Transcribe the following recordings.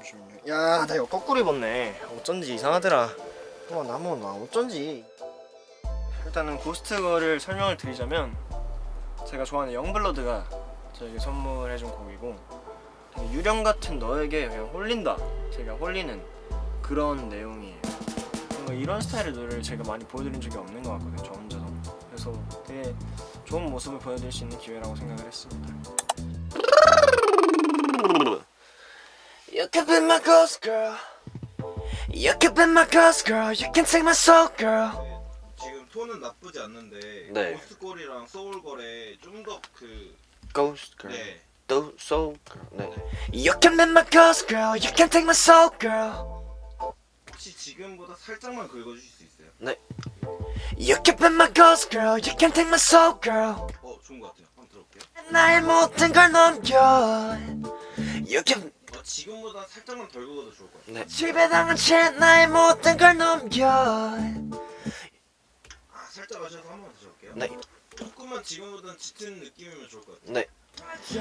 잠시만요. 야, 나 이거 거꾸로 입었네. 어쩐지 이상하더라. 나 어쩐지. 일단은 고스트걸을 설명을 드리자면 제가 좋아하는 영블러드가 저에게 선물해준 곡이고 되게 유령 같은 너에게 그냥 홀린다. 제가 홀리는 그런 내용이에요. 뭔가 이런 스타일의 노래를 제가 많이 보여드린 적이 없는 것 같거든요. 저 혼자서. 그래서 되게 좋은 모습을 보여드릴 수 있는 기회라고 생각을 했습니다. You can be my ghost girl. You can be my ghost girl. You can take my soul girl. 지금 톤은 나쁘지 않는데 네. 고스트걸이랑 소울걸에 좀 더 그 Ghost girl. 네. Soul girl. 네. You can be my ghost girl. You can take my soul girl. 혹시 지금보다 살짝만 긁어주실 수 있어요? 네. You can be my ghost girl. You can take my soul girl. 좋은 것 같아요. 한번 들어볼게요. 나의 모든 걸 넘겨. You can. 지금보다 살짝만 덜 긁어도 좋을 것 같아요. 네. 지배당한 채 나의 모든 걸 넘겨. 살짝 마셔서 한번 드셔볼게요. 네. 조금만 지금보다 짙은 느낌이면 좋을 것 같아요. 네.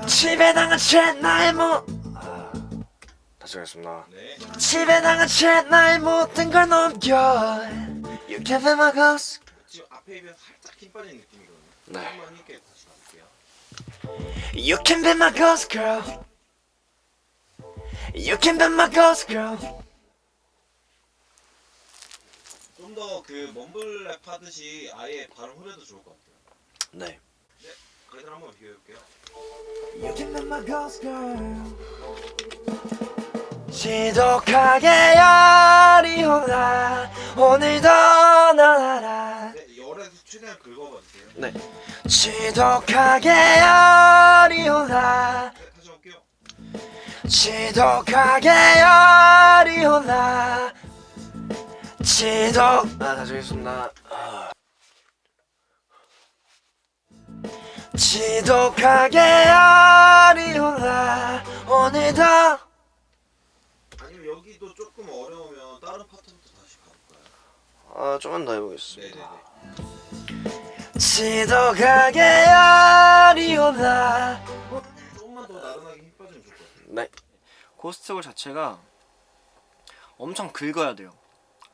지배당한 채 나의 다시 하겠습니다. 네. 지배당한 채 나의 모든 걸 넘겨. You can be my ghost. 지금 앞에 비해서 살짝 힘 빠진 느낌이거든요. 네. 한번 힘있게 다시 가볼게요. You can be my ghost girl. You can be my ghost girl. 좀 더 그 멈블랩 하듯이 아예 발음 흐려도 좋을 것 같아요. 네. 네. 그래도 한번 비교해볼게요. You can be my ghost girl. 지독하게 열이 오나 오늘도 널 알아. 네. 열에서 최대한 긁어봐주세요. 네. 지독하게 열이 오나. 네. 다시 할게요. 지독하게 열이 오나. 다시 하겠습니다. 지독하게 열이 오나 오늘도. 아니면 여기도 조금 어려우면 다른 파트부터 다시 가볼까요? 좀만 더 해보겠습니다. 네네네. 지독하게 열이 오나. 조금만 더 나른하게 힘 빠지면 좋을 것 같아요. 네. 고스트걸 자체가 엄청 긁어야 돼요.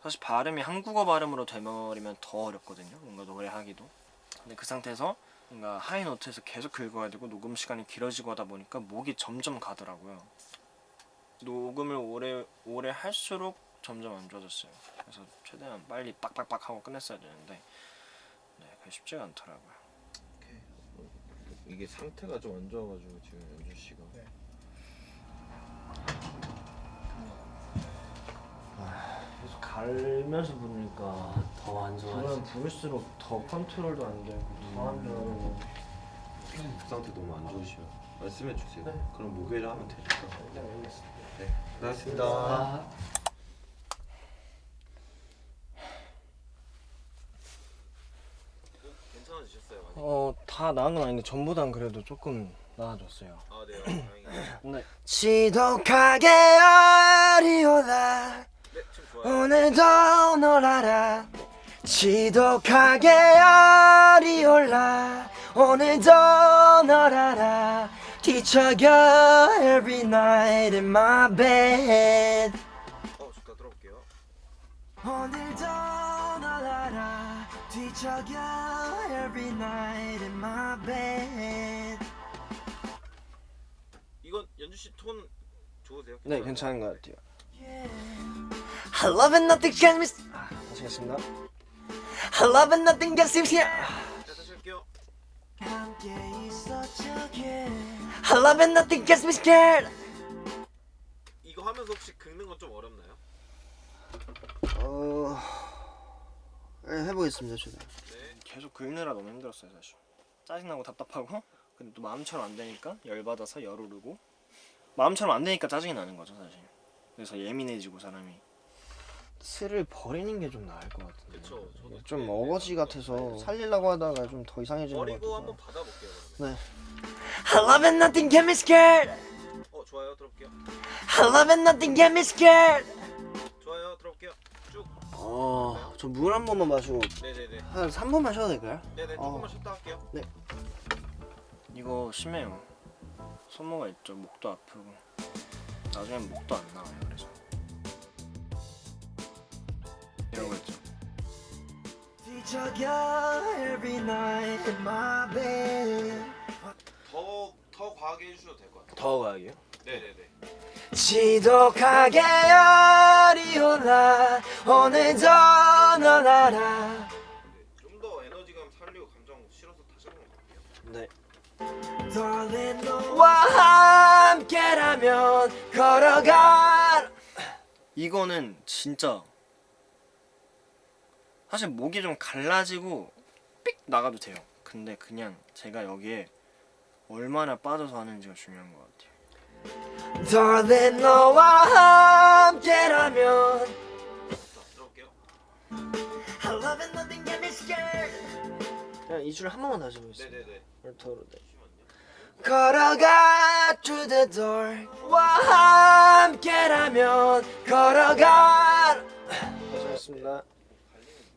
사실 발음이 한국어 발음으로 돼버리면 더 어렵거든요. 뭔가 노래하기도. 근데 그 상태에서 뭔가 하이노트에서 계속 긁어야 되고 녹음 시간이 길어지고 하다 보니까 목이 점점 가더라고요. 녹음을 오래 할수록 점점 안 좋아졌어요. 그래서 최대한 빨리 빡빡빡 하고 끝냈어야 되는데 그게 쉽지가 않더라고요. 이게 상태가 좀 안 좋아가지고 지금 연주 씨가. 네. 계속 갈면서 부르니까 더 안 좋아져. 부르면 부를수록 더 컨트롤도 안 되고 더 안 좋아지고. 그 상태 너무 안 좋으시면 말씀해 주세요. 네. 그럼 목요일에 하면 되니까. 네, 알겠습니다. 네, 고맙습니다. 괜찮아지셨어요 많이? 다 나은 건 아닌데 전보단 그래도 조금 나아졌어요. 아 네요. 다행이네요. 네. 지독하게 열이 오나 네 지금 좋아요. 오늘도 널 알아. 지독하게 열이 올라 오늘도 널 알아. 뒤척여 every night in my bed. 좋다 들어볼게요. 오늘도 널 알아. 뒤척여 every night in my bed. 이건 연주 씨 톤 좋으세요? 네, 괜찮은 것 같아요. I love it, nothing can miss. 다시 하겠습니다. I love it, nothing can seem here. 자 다시 할게요. I love it, nothing gets me scared. 이거 하면서 혹시 긁는 건 좀 어렵나요? 해보겠습니다, 최대한. 네. 계속 긁느라 너무 힘들었어요, 사실. 짜증나고 답답하고, 근데 또 마음처럼 안 되니까 열받아서 열오르고, 마음처럼 안 되니까 짜증이 나는 거죠, 사실. 그래서 예민해지고 사람이. 슬을 버리는 게 좀 나을 것 같은데. 그쵸. 저도 좀 네, 어거지 같아서 살리려고 하다가 좀 더 이상해지는 것 버리고 같아서. 한번 받아볼게요. 그러면. 네. I love it, nothing get me scared. 좋아요 들어볼게요. I love it, nothing get me scared. 좋아요 들어볼게요. 쭉. 저 물 한 번만 마시고 네네네. 한 3분 마셔도 될까요? 네네 조금만 쉬었다 할게요. 네. 이거 심해요. 손모가 있죠. 목도 아프고. 나중엔 목도 안 나와요. 그래서 이런 거 있죠. 더 과하게 해주셔도 될 것 같아요. 더 가게요? 네네네. 지독하게 열이 올라 오늘도 넌 알아. 좀 더 에너지감 살리고 감정 실어서 다시 한번 갈게요. 네. 와 함께라면 걸어가. 이거는 진짜 사실 목이 좀 갈라지고 삑 나가도 돼요. 근데 그냥 제가 여기에 얼마나 빠져서 하는지가 중요한 것 같아요. Darling 너와 함께라면. 자, 들어볼게요. 그냥 이 줄 한 번만 다시 보겠습니다. 네네네. 더로 네. 잠시만요. 걸어가 through the door 와 함께라면 걸어가. 고생했습니다.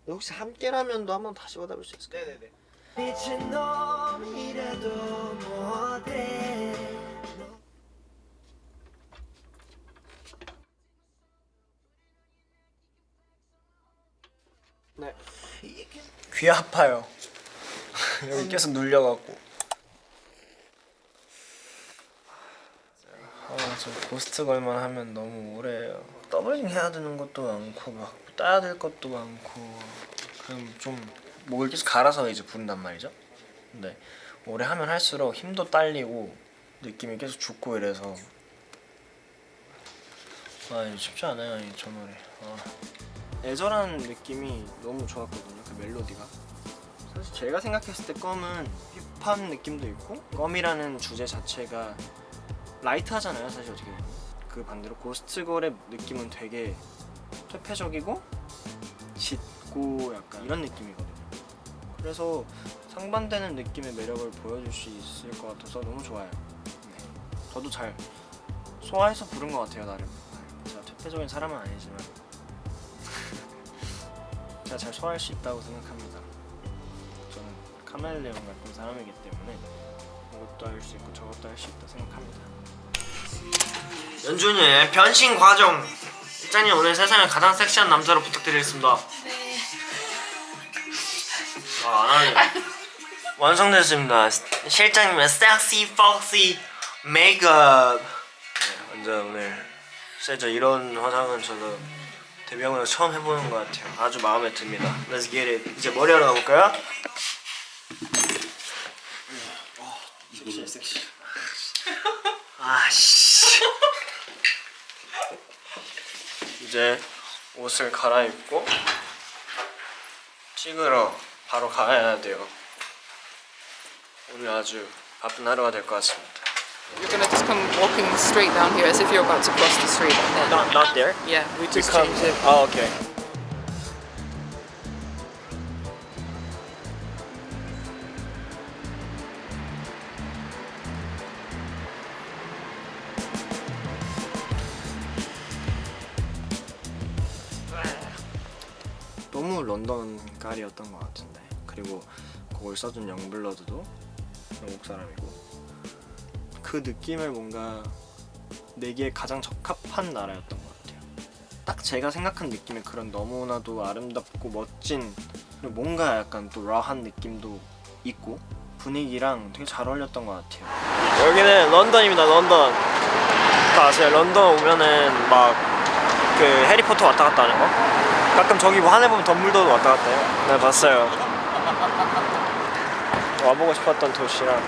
혹시 함께라면도 한번 다시 받아볼 수 있을까요? 네네네. 미친 놈이라도 못해. 네. 귀 아파요. 여기 계속 눌려갖고. 저 고스트 걸만 하면 너무 오래해요. 더블링 해야 되는 것도 많고 막 따야 될 것도 많고 그럼 좀 목을 계속 갈아서 이제 부른단 말이죠. 근데 오래 하면 할수록 힘도 딸리고 느낌이 계속 죽고 이래서 이거 쉽지 않아요 저 노래. 애절한 느낌이 너무 좋았거든요. 그 멜로디가 사실 제가 생각했을 때 껌은 힙합 느낌도 있고 껌이라는 주제 자체가 라이트하잖아요 사실 어떻게 보면. 그 반대로 고스트걸의 느낌은 되게 퇴폐적이고 짙고 약간 이런 느낌이거든요. 그래서 상반되는 느낌의 매력을 보여줄 수 있을 것 같아서 너무 좋아요. 네. 저도 잘 소화해서 부른 것 같아요 나름. 제가 퇴폐적인 사람은 아니지만 제가 잘 소화할 수 있다고 생각합니다. 저는 카멜레온 같은 사람이기 때문에 이것도 할 수 있고 저것도 할 수 있다 생각합니다. 연준이의 변신 과정. 일장님 오늘 세상에 가장 섹시한 남자로 부탁드리겠습니다. 네. 안 하네. 완성됐습니다. 실장님의 섹시 폭시 메이크업. 완전 오늘 진짜 이런 화장은 저도 데뷔하고 처음 해보는 것 같아요. 아주 마음에 듭니다. Let's get it. 이제 머리하러 가볼까요? 섹시. 아씨. 이제 옷을 갈아입고 찍으러 바로 가야 돼요. 오늘 아주 바쁜 하루가 될 것 같습니다. You're gonna just come walking straight down here as if you're about to cross the street. And then, Not there. yeah, we just changed it. Oh, okay. 너무 런던 깔이었던 것 같은데. 그리고 그걸 써준 영블러드도 영국 사람이고 그 느낌을 뭔가 내기에 가장 적합한 나라였던 것 같아요. 딱 제가 생각한 느낌의 그런 너무나도 아름답고 멋진 뭔가 약간 또 라한 느낌도 있고 분위기랑 되게 잘 어울렸던 것 같아요. 여기는 런던입니다. 런던. 다 아세요? 런던 오면은 막 그 해리포터 왔다 갔다 하는 거? 가끔 저기 뭐 하늘 보면 덤블도도 왔다 갔다 해요. 네 봤어요. 와보고 싶었던 도시랑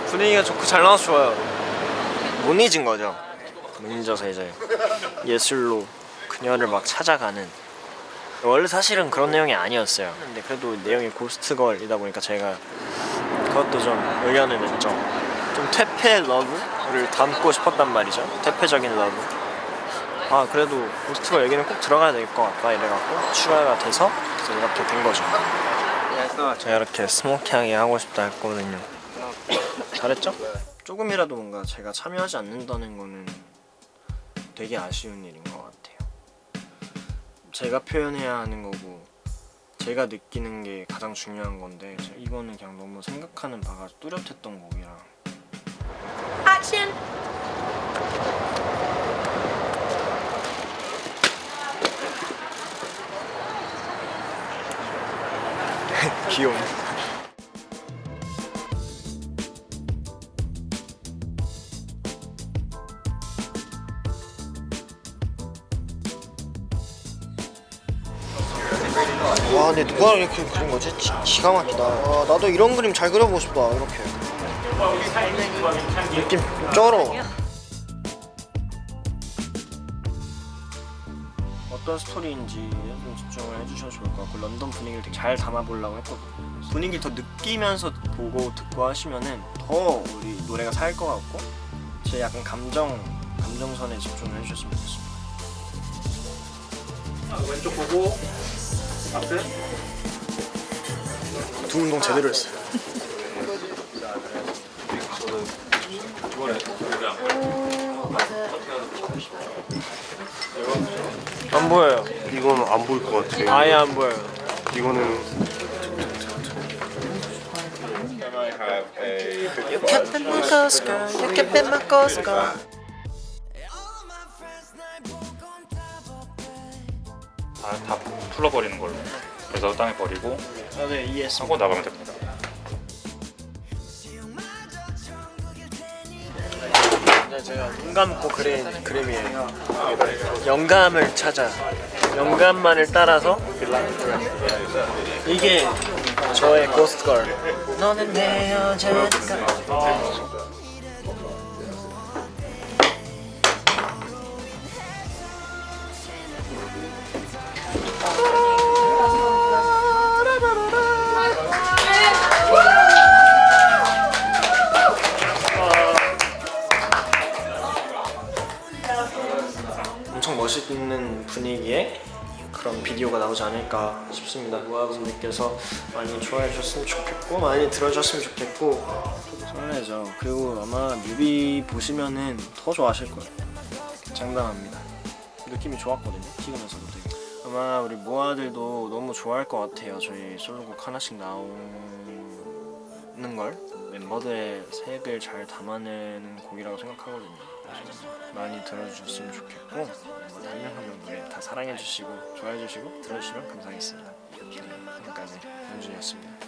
분위기가 좋고 잘 나와서 좋아요. 못 잊은 거죠. 못 잊어서 이제 예술로 그녀를 막 찾아가는. 원래 사실은 그런 내용이 아니었어요. 근데 그래도 내용이 고스트걸이다 보니까 제가 그것도 좀 의견을 냈죠. 좀 퇴폐 러브를 담고 싶었단 말이죠. 퇴폐적인 러브. 그래도 고스트걸 얘기는 꼭 들어가야 될 것 같다 이래갖고 추가가 돼서 이렇게 된 거죠. 제가 이렇게 스모키하게 하고 싶다 했거든요. 잘했죠? 조금이라도 뭔가 제가 참여하지 않는다는 거는 되게 아쉬운 일인 것 같아요. 제가 표현해야 하는 거고 제가 느끼는 게 가장 중요한 건데 이거는 그냥 너무 생각하는 바가 뚜렷했던 곡이라. 액션! 귀여워. 와, 근데 누가 이렇게 그린 거지? 기가 막히다. 와, 나도 이런 그림 잘 그려보고 싶다. 이렇게 느낌 쩔어. 어떤 스토리인지 좀 집중을 해주셔도 좋을 것 같고, 런던 분위기를 되게 잘 담아보려고 했거든요. 분위기를 더 느끼면서 보고 듣고 하시면은 더 우리 노래가 살 것 같고, 제 약간 감정선에 집중을 해주셨으면 좋겠습니다. 왼쪽 보고 앞에 두 운동 제대로 했어요. 안 보여요. 이건 안 보일 것 같아. 아예 안 보여요. 이거는 You can't be my ghost girl. You can't be my ghost girl. 다 풀러버리는 걸로. 그래서 땅에 버리고 아, 네, 이해했습니다. 하고 나가면 됩니다. 제가 눈 감고 그린 그림이에요. 영감을 찾아, 영감만을 따라서 이게 저의 고스트걸. 너는 내 여자니까. 엄청 멋있는 분위기에 그런 비디오가 나오지 않을까 싶습니다. 모아분들께서 많이 좋아해 주셨으면 좋겠고, 많이 들어주셨으면 좋겠고, 설레죠. 그리고 아마 뮤비 보시면은 더 좋아하실 거예요. 장담합니다. 느낌이 좋았거든요. 찍으면서도 되게. 아마 우리 모아들도 너무 좋아할 것 같아요. 저희 솔로곡 하나씩 나오는 걸 멤버들의 색을 잘 담아내는 곡이라고 생각하거든요. 많이 들어주셨으면 좋겠고, 멤버들 한 명 한 명 노래 다 사랑해주시고 좋아해주시고 들어주시면 감사하겠습니다. 지금까지 연준이었습니다.